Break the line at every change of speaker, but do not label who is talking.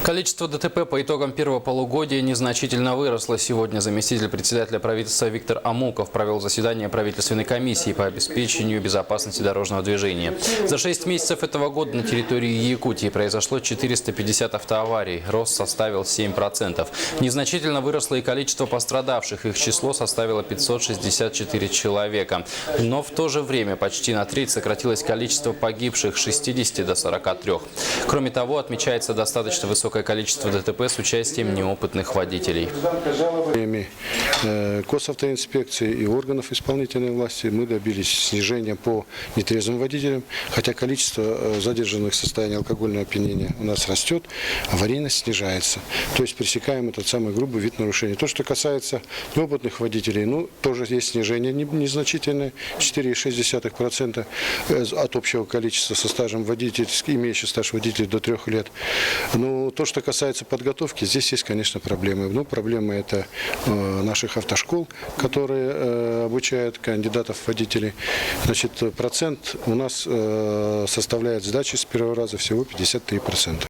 Количество ДТП по итогам первого полугодия незначительно выросло. Сегодня заместитель председателя правительства Виктор Амуков провел заседание правительственной комиссии по обеспечению безопасности дорожного движения. За 6 месяцев этого года на территории Якутии произошло 450 автоаварий. Рост составил 7%. Незначительно выросло и количество пострадавших. Их число составило 564 человека. Но в то же время почти на треть сократилось количество погибших с 60 до 43. Кроме того, отмечается достаточно высокое количество ДТП с участием неопытных водителей.
Госавтоинспекции и органов исполнительной власти мы добились снижения по нетрезвым водителям, хотя количество задержанных в состоянии алкогольного опьянения у нас растет, аварийность снижается. То есть пресекаем этот самый грубый вид нарушения. То, что касается неопытных водителей, тоже есть снижение незначительное, 4,6% от общего количества со стажем водительским, имеющих стаж водителей до 3 лет. Но то, что касается подготовки, здесь есть, конечно, проблемы. Проблемы это наших автошкол, которые обучают кандидатов в водителей. Процент у нас составляет сдачи с первого раза всего 53%.